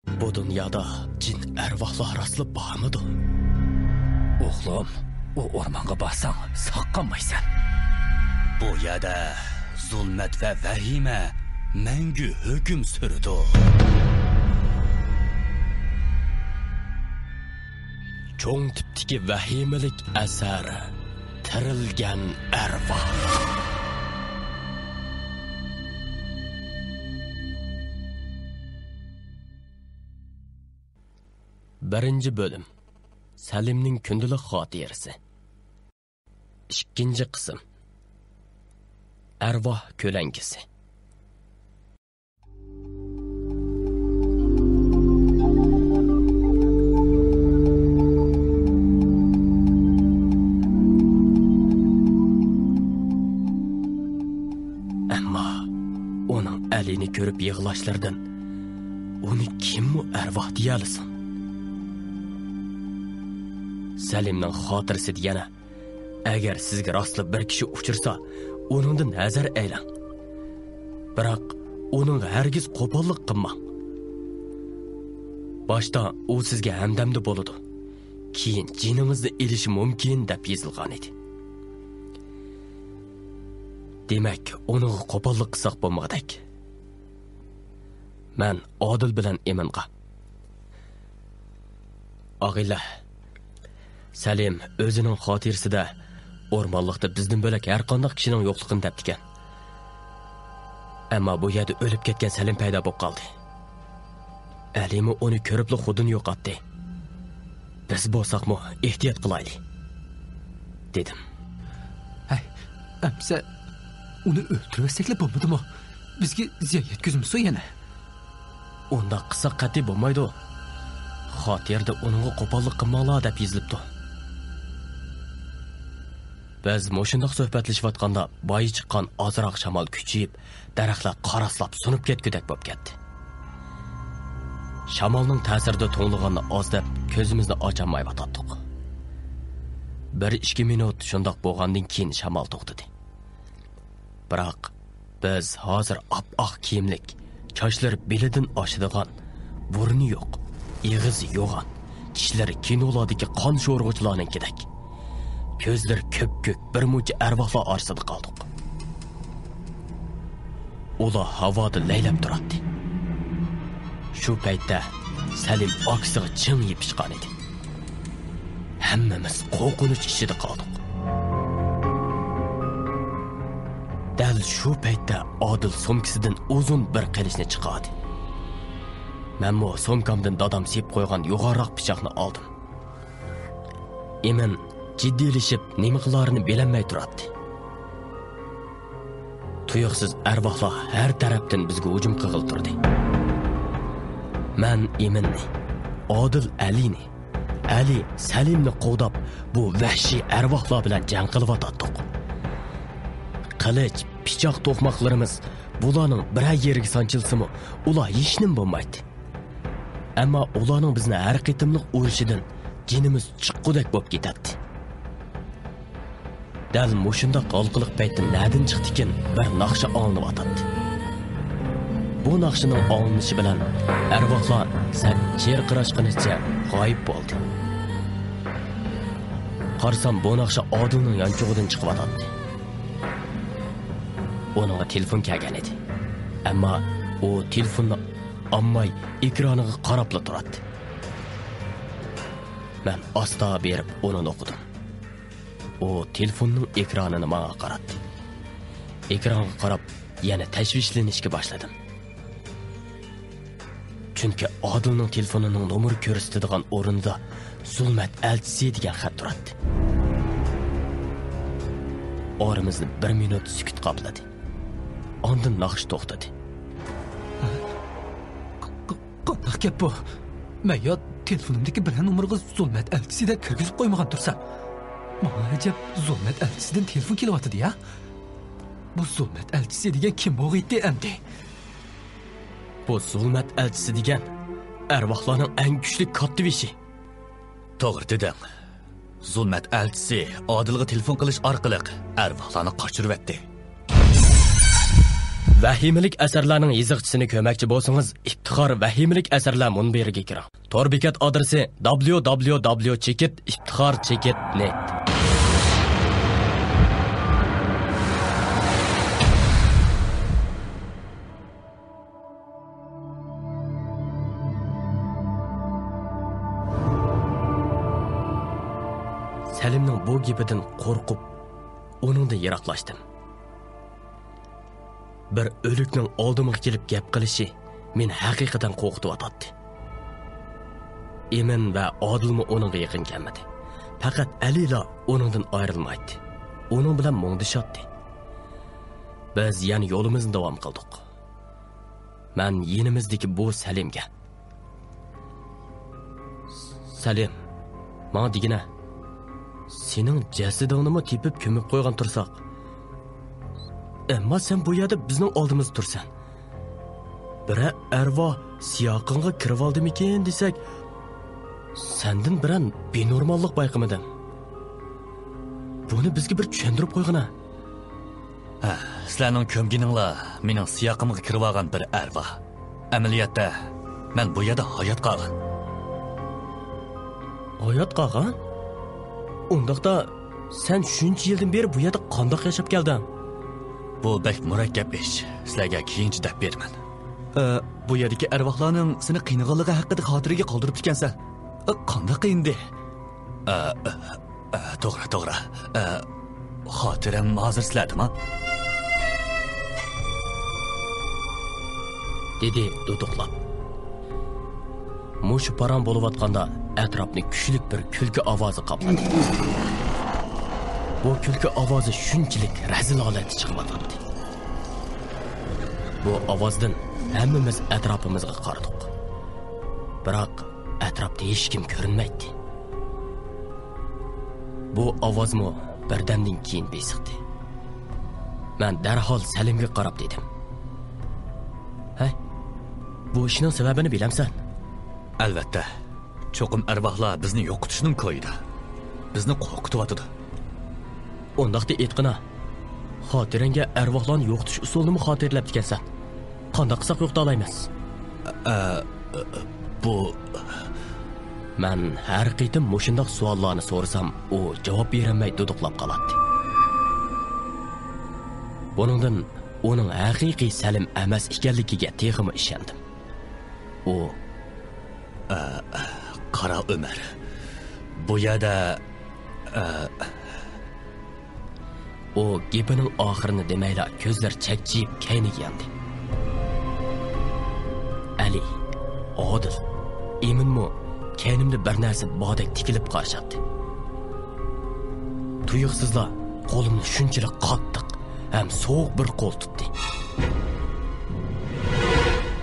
Bu dünyada cin arvahlar aslı var mıdır? Oğlum, o ormanga barsan saklanmaysan. Bu yerda zulmet ve vahime mengü hüküm sürdü. Çoğun tiptiki vahimelik eseri tirilgen arvah. Birinci bölüm. Salimning kundalik xotirasi. İkinci qism. Arvoh ko'lankisi. Ammo uning alini ko'rib yig'lashlardan uni kimmi arvoh deyalisin? Salimning xotirasi degani, agar sizga rostli bir kishi uchirsa, uningdan nazar aylang. Biroq uning hargiz qo'pollik qilmang. Boshda u sizga hamdamda bo'ladi. Keyin jiningizni elishi mumkin deb yozilgan edi. Demak, uni qo'pollik qilsak bo'lmadik. Men Odil bilan Eminga. Og'aylar, Salim o'zining xotirasida o'rmonlikda bizdan bo'lak har qanday kishining yo'qligini debdigan. Ammo bu yerda o'lib ketgan Salim paydo bo'lib qoldi. Alimi uni ko'ribli xudini yo'qotdi. Biz bo'lsaqmi ehtiyot qilaylik, dedim. Hay, amsa uni o'ldirmasakla bo'lmadimi? Bizga ziyon yetkazmasa yana. Unda qilsa qat'iy bo'lmaydi. Xotirada uningga qo'pollik qilmoqlar deb yozilibdi. Biz mo'shundoq suhbatlashayotganda boyi chiqqan ozroq shamol kuchayib, daraxtlar qaraslab sunib ketgudek bo'lib ketdi. Shamolning ta'sirida to'nglig'anni oz deb ko'zimizni ochamay yotdik. 1-2 minut shundoq bo'lgandan keyin shamol to'xtadi. Biroq biz hozir oppoq kiyimlik, chochlari belidan oshadigan, burni yo'q, ig'izi yo'g'on, tishlari kinolardagi qon sho'rg'uchilarninkidek. Ko'zlari ko'p-ko'k bir muncha arvohlar orasida qoldik. Ular havoda laylab turardi. Shu paytda Salim oksiga ching yepishgan edi. Hammamiz qo'rqinch ichida qoldik. Dal shu paytda Odil sumkasidan uzun bir qilichni chiqardi. Men sumkamdan dadam sep qo'ygan yuqoriroq pichoqni oldim. Emin jiddiylashib nima qilarini bilolmay turardi. Tuyuqsiz arvohlar har tarafdan bizga hujum qilib turdi. Men Eminni, Odil Alini, Ali Salimni qovdab bu vahshiy arvohlar bilan jang qilib o'tdik. Qilich, pichoq to'qmoqlarimiz bularning biray yeriga sanchilsimi, ular hech nim bo'lmaydi. Ammo ularning bizni har qitimliq urushidan jinimiz chiqqudek bo'lib ketadi. Dal mushunda qalqiliq paytda nadin chiqdikin bir naqsha olinib Bu naqshining olinishi bilan arvohlar cherqirashqinicha g'oyib bo'ldi. Qarsam bu naqsha Odilning yanchug'idan chiqib o'tadi. Uning telefon kelgan edi. Ammo u telefonni olmay ekraniga qarab turardi. Men asta berib uni o'qidim. O telefonning ekranini menga qaratdi. Ekranga qarab yana tashvishlanishga boshladim. Chunki Odilning telefonining nomeri ko'rsatadigan o'rinda zulmat elchisi degan xat turardi. Oramizni 1 minut sukut qopladi. Ondan naqsh to'xtadi. Qanaqa gap bu? Men yo telefonimdagi bilan nomeriga zulmat elchisida kirgizib qo'ymagan tursa. Mana ajab zulmat elchisidan telefon kelyapti ya. Bu zulmat elchisi degan kim bo'g'iydi endi? Bu zulmat elchisi degan arvohlarning eng kuchli kottivishi. To'g'ri deding. Zulmat elchisi Odilga telefon qilish orqali arvohlarni qochirib etdi. Vahimalik asarlarning yig'ichisini ko'rmoqchi bo'lsangiz, iftixor vahimalik asarlar munbiriga kiring. Tor bekat adresi www.chekit.iftixor.chekit.net. Salimning bu gapidan qo'rqib, uningdan yiroqlashdim. Bir o'likning oldimga kelib gap qilishi meni haqiqatan qo'rqitib. Emin va Odilmi uningga yaqin kelmadi. Faqat Alila uningdan ayrilmaydi. Uning bilan mungdishotdi. Biz yana yo'limizni davom qildik. Men yenimizdagi bu Salimga. Salim, menga degina, sening jasadingni tepib ko'mib qo'ygan tursak, ammo sen bu yerda bizning oldimizda tursan. Bira arvoh siyoqinga kirib oldimikin desak, sendan biran benormallik bayqamadim. Buni bizga bir tushuntirib qo'yg'ina. Sizlarning ko'mgininglar mening siyoqimga kirib olgan bir arvoh. Amaliyotda men bu yerda hayot qolgan. Hayot qolgan? Undaqda sen shuncha yildan beri bu yerda qandoq yashab kelding? Bu bek murakkab ish. Sizlarga keyinchi deb berman. Bu yerdagi arvohlarning seni qiynag'anligi haqida xotiriga qoldirib ekansan. Qanday qiyindi? To'g'ri. Xotiram hozir sizlardimi? Dedi duduqlab. Mushu param bo'layotganda atrofni kuchli bir kulgi ovozi qopladi. Bu kulgi ovozi shunchalik razil holatda chiqyapti. Bu ovozdan hammamiz atrofimizga qaradik. Biroq atrofda hech kim ko'rinmaydi. Bu ovozmi birdamdan keyin besiqdi. Men darhol Salimga qarab dedim. "Hay, bu ishning sababini bilamsan?" Albatta. Cho'qim arvohlar bizni yo'qotishning ko'yida. Bizni qo'rqityapti. Undaqda aytqina. Xotirangga arvohlarni yo'qotish usulini xotirlab ekansan. Qanday qilsak yo'qota olamiz? Bu men har qitim mushundoq savollarni so'rasam, u javob berolmay duduqlab qoladi. Buningdan uning haqiqiy Salim emas ekanligiga texmi ishondim. U Qara Umar. Bu yerda o gapining oxirini demayla ko'zlar chakchiyib kayniga yandi. Ali, Odil, eminmi kaynimda bir narsa bodek tikilib qarshadi. Tuyuqsizlar qo'limni shunchalik qattiq ham sovuq bir qo'l tutdi.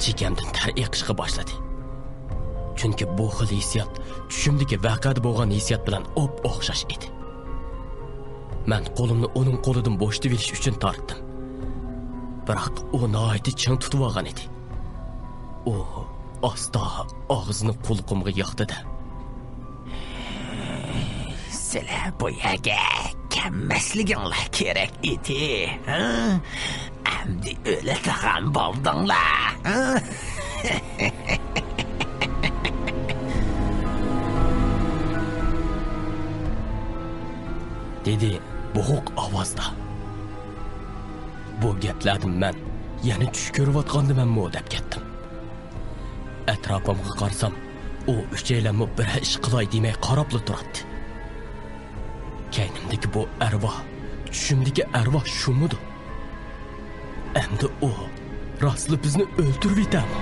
Chekamdan ter eqishga boshladi. Chunki bu xil hissiyot tushimdagi vaqada bo'lgan hissiyot bilan o'xshash edi. Men qo'limni uning qo'lidan bo'shatib olish uchun tortdim. Biroq u nihoyatda ching tutib olgan edi. U asta og'zini qulqumga yoqdi-da. Sizlar bu yerga kelmasliginglar kerak edi. Endi o'ladigan bo'ldinglar. Dedi bo'g'oq ovozda. Bu gaplarni men yana tush ko'rayotgandim deb ketdim. Atrofimga qarsam, u uchaylanib bir ish qilay demay qarabli turadi. Kaynimdagi bu arvoh, tushimdagi arvoh shumidi? Endi u rostli bizni o'ldirib yetadi.